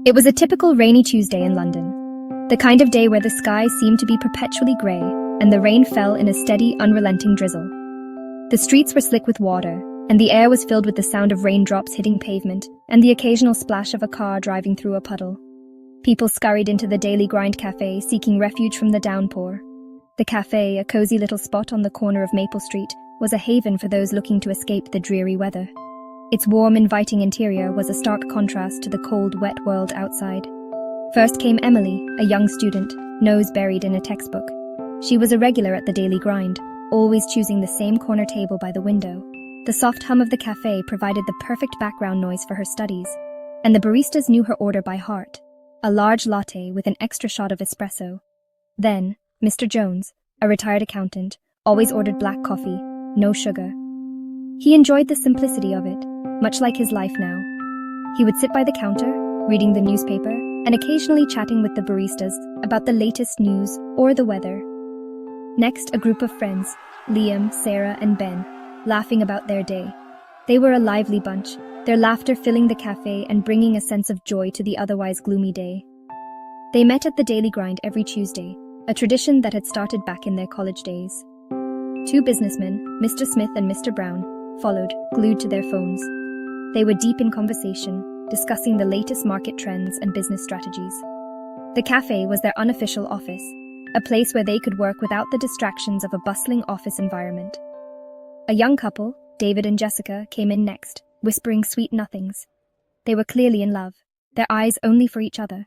It was a typical rainy Tuesday in London, the kind of day where the sky seemed to be perpetually grey and the rain fell in a steady, unrelenting drizzle. The streets were slick with water, and the air was filled with the sound of raindrops hitting pavement and the occasional splash of a car driving through a puddle. People scurried into the Daily Grind cafe, seeking refuge from the downpour. The cafe, a cozy little spot on the corner of Maple Street, was a haven for those looking to escape the dreary weather. Its warm, inviting interior was a stark contrast to the cold, wet world outside. First came Emily, a young student, nose buried in a textbook. She was a regular at the Daily Grind, always choosing the same corner table by the window. The soft hum of the cafe provided the perfect background noise for her studies, and the baristas knew her order by heart, a large latte with an extra shot of espresso. Then, Mr. Jones, a retired accountant, always ordered black coffee, no sugar. He enjoyed the simplicity of it, much like his life now. He would sit by the counter, reading the newspaper, and occasionally chatting with the baristas about the latest news or the weather. Next, a group of friends, Liam, Sarah, and Ben, laughing about their day. They were a lively bunch, their laughter filling the cafe and bringing a sense of joy to the otherwise gloomy day. They met at the Daily Grind every Tuesday, a tradition that had started back in their college days. Two businessmen, Mr. Smith and Mr. Brown, followed, glued to their phones. They were deep in conversation, discussing the latest market trends and business strategies. The cafe was their unofficial office, a place where they could work without the distractions of a bustling office environment. A young couple, David and Jessica, came in next, whispering sweet nothings. They were clearly in love, their eyes only for each other.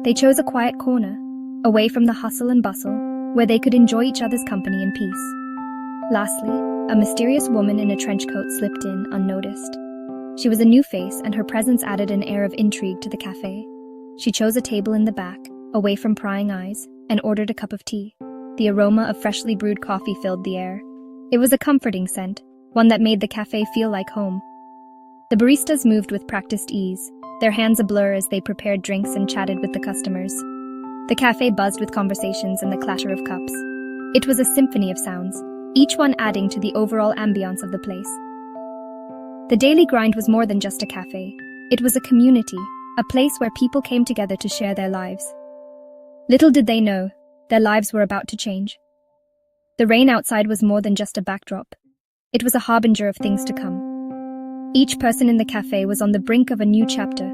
They chose a quiet corner, away from the hustle and bustle, where they could enjoy each other's company in peace. Lastly, a mysterious woman in a trench coat slipped in, unnoticed. She was a new face, and her presence added an air of intrigue to the cafe. She chose a table in the back, away from prying eyes, and ordered a cup of tea. The aroma of freshly brewed coffee filled the air. It was a comforting scent, one that made the cafe feel like home. The baristas moved with practiced ease, their hands a blur as they prepared drinks and chatted with the customers. The cafe buzzed with conversations and the clatter of cups. It was a symphony of sounds, each one adding to the overall ambience of the place. The Daily Grind was more than just a cafe. It was a community, a place where people came together to share their lives. Little did they know, their lives were about to change. The rain outside was more than just a backdrop. It was a harbinger of things to come. Each person in the cafe was on the brink of a new chapter,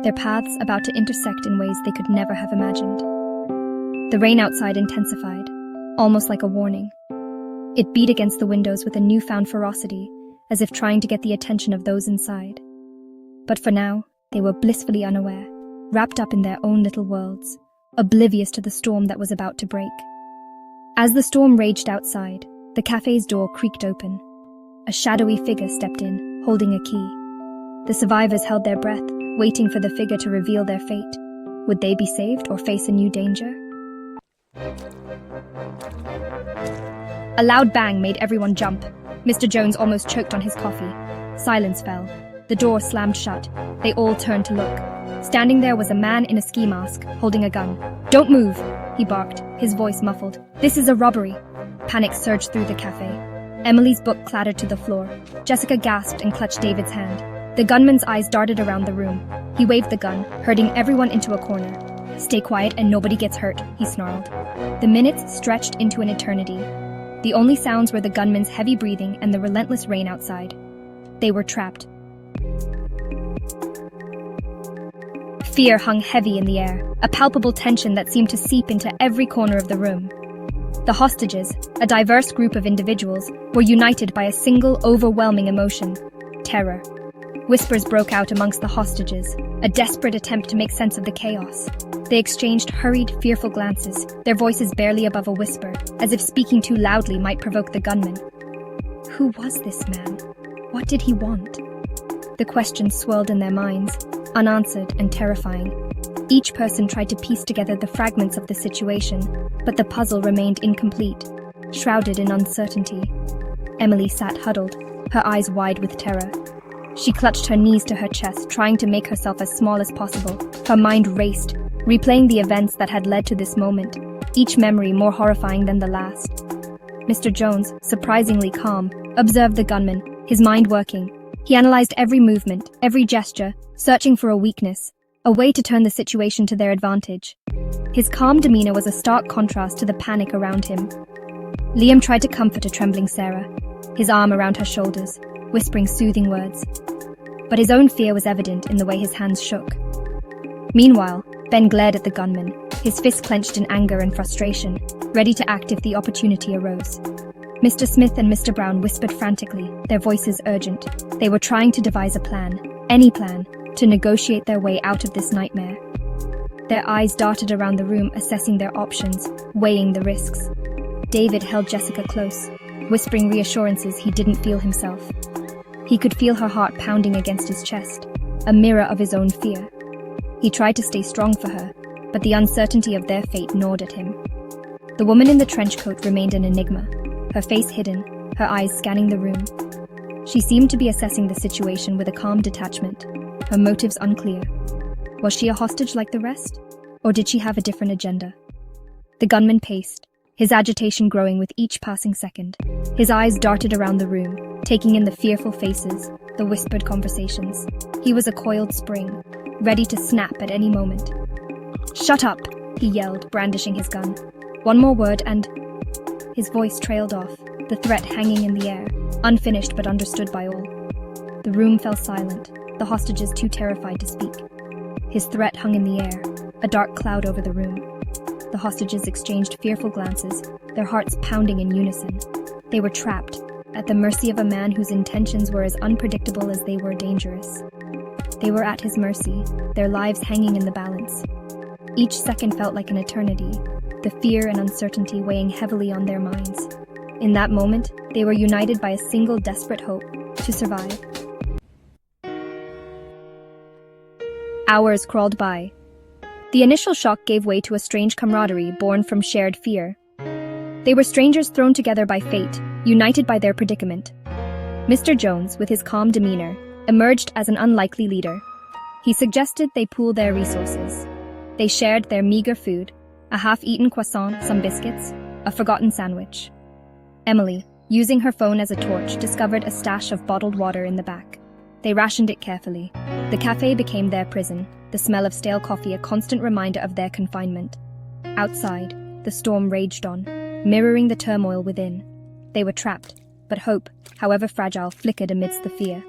their paths about to intersect in ways they could never have imagined. The rain outside intensified, almost like a warning. It beat against the windows with a newfound ferocity, as if trying to get the attention of those inside. But for now, they were blissfully unaware, wrapped up in their own little worlds, oblivious to the storm that was about to break. As the storm raged outside, the cafe's door creaked open. A shadowy figure stepped in, holding a key. The survivors held their breath, waiting for the figure to reveal their fate. Would they be saved or face a new danger? A loud bang made everyone jump. Mr. Jones almost choked on his coffee. Silence fell. The door slammed shut. They all turned to look. Standing there was a man in a ski mask, holding a gun. "Don't move!" he barked, his voice muffled. "This is a robbery!" Panic surged through the cafe. Emily's book clattered to the floor. Jessica gasped and clutched David's hand. The gunman's eyes darted around the room. He waved the gun, herding everyone into a corner. "Stay quiet and nobody gets hurt," he snarled. The minutes stretched into an eternity. The only sounds were the gunman's heavy breathing and the relentless rain outside. They were trapped. Fear hung heavy in the air, a palpable tension that seemed to seep into every corner of the room. The hostages, a diverse group of individuals, were united by a single overwhelming emotion: terror. Whispers broke out amongst the hostages, a desperate attempt to make sense of the chaos. They exchanged hurried, fearful glances, their voices barely above a whisper, as if speaking too loudly might provoke the gunman. Who was this man? What did he want? The questions swirled in their minds, unanswered and terrifying. Each person tried to piece together the fragments of the situation, but the puzzle remained incomplete, shrouded in uncertainty. Emily sat huddled, her eyes wide with terror. She clutched her knees to her chest, trying to make herself as small as possible. Her mind raced, replaying the events that had led to this moment, each memory more horrifying than the last. Mr. Jones, surprisingly calm, observed the gunman, his mind working. He analyzed every movement, every gesture, searching for a weakness. a way to turn the situation to their advantage. His calm demeanor was a stark contrast to the panic around him. Liam tried to comfort a trembling Sarah, his arm around her shoulders, whispering soothing words. But his own fear was evident in the way his hands shook. Meanwhile, Ben glared at the gunman, his fist clenched in anger and frustration, ready to act if the opportunity arose. Mr. Smith and Mr. Brown whispered frantically, their voices urgent. They were trying to devise a plan, any plan, to negotiate their way out of this nightmare. Their eyes darted around the room, assessing their options, weighing the risks. David held Jessica close, whispering reassurances he didn't feel himself. He could feel her heart pounding against his chest, a mirror of his own fear. He tried to stay strong for her, but the uncertainty of their fate gnawed at him. The woman in the trench coat remained an enigma, her face hidden, her eyes scanning the room. She seemed to be assessing the situation with a calm detachment, her motives unclear. Was she a hostage like the rest? Or did she have a different agenda? The gunman paced, his agitation growing with each passing second. His eyes darted around the room, taking in the fearful faces, the whispered conversations. He was a coiled spring, ready to snap at any moment. "Shut up!" he yelled, brandishing his gun. "One more word and—" His voice trailed off, the threat hanging in the air, unfinished but understood by all. The room fell silent, the hostages too terrified to speak. His threat hung in the air, a dark cloud over the room. The hostages exchanged fearful glances, their hearts pounding in unison. They were trapped, at the mercy of a man whose intentions were as unpredictable as they were dangerous. They were at his mercy, their lives hanging in the balance. Each second felt like an eternity, the fear and uncertainty weighing heavily on their minds. In that moment, they were united by a single desperate hope: to survive. Hours crawled by. The initial shock gave way to a strange camaraderie born from shared fear. They were strangers thrown together by fate, united by their predicament. Mr. Jones, with his calm demeanor, emerged as an unlikely leader. He suggested they pool their resources. They shared their meager food, a half-eaten croissant, some biscuits, a forgotten sandwich. Emily, using her phone as a torch, discovered a stash of bottled water in the back. They rationed it carefully. The cafe became their prison, the smell of stale coffee a constant reminder of their confinement. Outside, the storm raged on, mirroring the turmoil within. They were trapped, but hope, however fragile, flickered amidst the fear.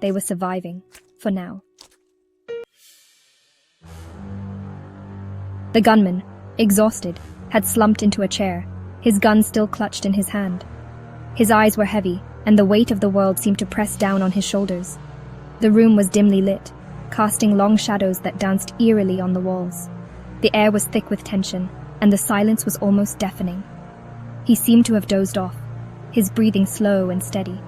They were surviving, for now. The gunman, exhausted, had slumped into a chair, his gun still clutched in his hand. His eyes were heavy, and the weight of the world seemed to press down on his shoulders. The room was dimly lit, casting long shadows that danced eerily on the walls. The air was thick with tension, and the silence was almost deafening. He seemed to have dozed off, his breathing slow and steady.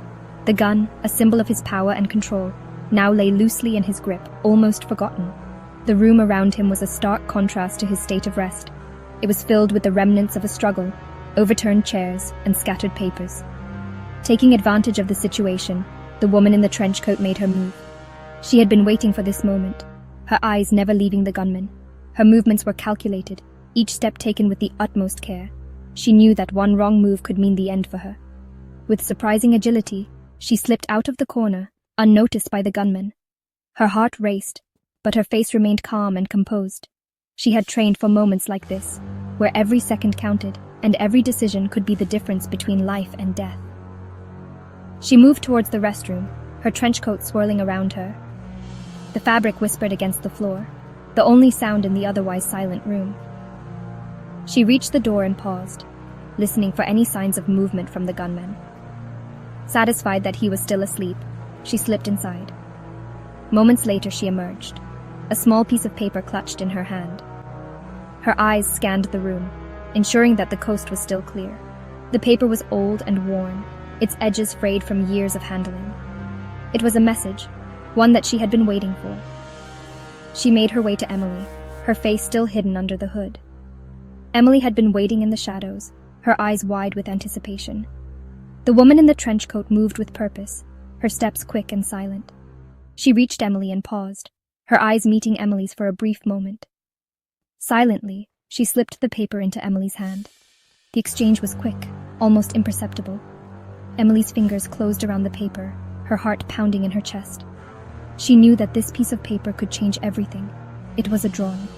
The gun, a symbol of his power and control, now lay loosely in his grip, almost forgotten. The room around him was a stark contrast to his state of rest. It was filled with the remnants of a struggle, overturned chairs, and scattered papers. Taking advantage of the situation, the woman in the trench coat made her move. She had been waiting for this moment, her eyes never leaving the gunman. Her movements were calculated, each step taken with the utmost care. She knew that one wrong move could mean the end for her. With surprising agility, she slipped out of the corner, unnoticed by the gunman. Her heart raced, but her face remained calm and composed. She had trained for moments like this, where every second counted, and every decision could be the difference between life and death. She moved towards the restroom, her trench coat swirling around her. The fabric whispered against the floor, the only sound in the otherwise silent room. She reached the door and paused, listening for any signs of movement from the gunman. Satisfied that he was still asleep, she slipped inside. Moments later, she emerged, a small piece of paper clutched in her hand. Her eyes scanned the room, ensuring that the coast was still clear. The paper was old and worn, its edges frayed from years of handling. It was a message, one that she had been waiting for. She made her way to Emily, her face still hidden under the hood. Emily had been waiting in the shadows, her eyes wide with anticipation. The woman in the trench coat moved with purpose, her steps quick and silent. She reached Emily and paused, her eyes meeting Emily's for a brief moment. Silently, she slipped the paper into Emily's hand. The exchange was quick, almost imperceptible. Emily's fingers closed around the paper, her heart pounding in her chest. She knew that this piece of paper could change everything. It was a drawing,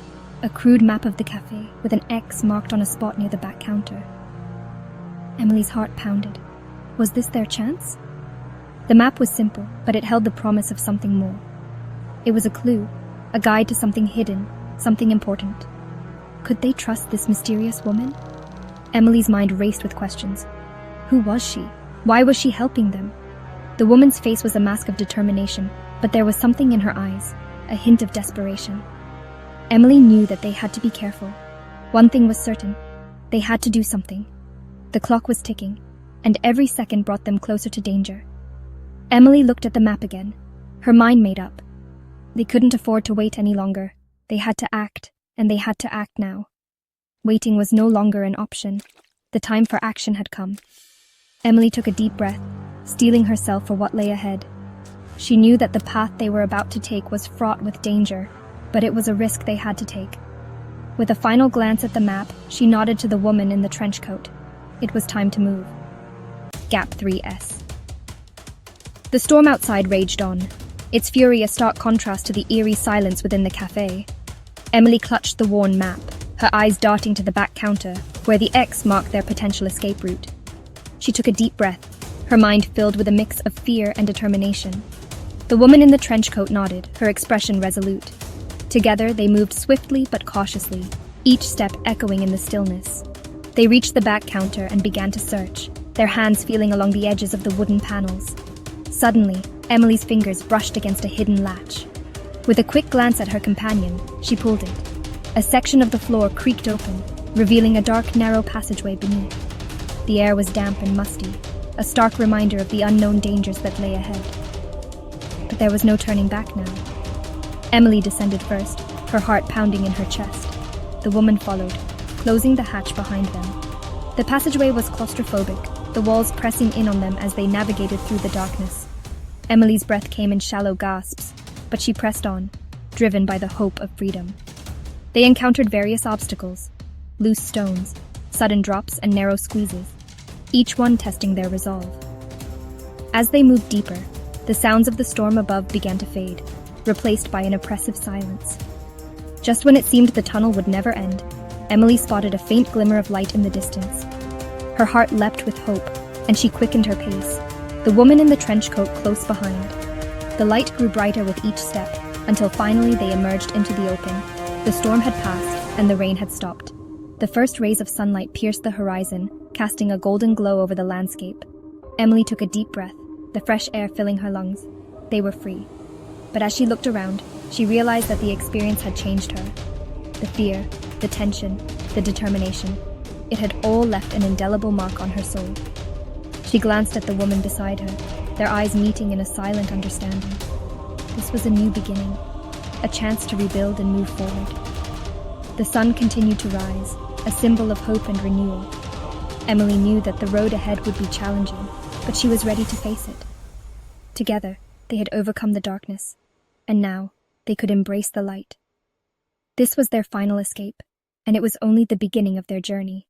a crude map of the cafe with an X marked on a spot near the back counter. Emily's heart pounded. Was this their chance? The map was simple, but it held the promise of something more. It was a clue, a guide to something hidden, something important. Could they trust this mysterious woman? Emily's mind raced with questions. Who was she? Why was she helping them? The woman's face was a mask of determination, but there was something in her eyes, a hint of desperation. Emily knew that they had to be careful. One thing was certain. They had to do something. The clock was ticking, and every second brought them closer to danger. Emily looked at the map again, her mind made up. They couldn't afford to wait any longer. They had to act, and they had to act now. Waiting was no longer an option. The time for action had come. Emily took a deep breath, steeling herself for what lay ahead. She knew that the path they were about to take was fraught with danger, but it was a risk they had to take. With a final glance at the map, she nodded to the woman in the trench coat. It was time to move. Gap 3S. The storm outside raged on, its fury a stark contrast to the eerie silence within the cafe. Emily clutched the worn map, her eyes darting to the back counter, where the X marked their potential escape route. She took a deep breath, her mind filled with a mix of fear and determination. The woman in the trench coat nodded, her expression resolute. Together, they moved swiftly but cautiously, each step echoing in the stillness. They reached the back counter and began to search, their hands feeling along the edges of the wooden panels. Suddenly, Emily's fingers brushed against a hidden latch. With a quick glance at her companion, she pulled it. A section of the floor creaked open, revealing a dark, narrow passageway beneath. The air was damp and musty, a stark reminder of the unknown dangers that lay ahead. But there was no turning back now. Emily descended first, her heart pounding in her chest. The woman followed, closing the hatch behind them. The passageway was claustrophobic, the walls pressing in on them as they navigated through the darkness. Emily's breath came in shallow gasps, but she pressed on, driven by the hope of freedom. They encountered various obstacles, loose stones, sudden drops, and narrow squeezes, each one testing their resolve. As they moved deeper, the sounds of the storm above began to fade, replaced by an oppressive silence. Just when it seemed the tunnel would never end, Emily spotted a faint glimmer of light in the distance. Her heart leapt with hope, and she quickened her pace, the woman in the trench coat close behind. The light grew brighter with each step, until finally they emerged into the open. The storm had passed, and the rain had stopped. The first rays of sunlight pierced the horizon, casting a golden glow over the landscape. Emily took a deep breath, the fresh air filling her lungs. They were free. But as she looked around, she realized that the experience had changed her. The fear, the tension, the determination. It had all left an indelible mark on her soul. She glanced at the woman beside her, their eyes meeting in a silent understanding. This was a new beginning, a chance to rebuild and move forward. The sun continued to rise, a symbol of hope and renewal. Emily knew that the road ahead would be challenging, but she was ready to face it. Together, they had overcome the darkness, and now they could embrace the light. This was their final escape, and it was only the beginning of their journey.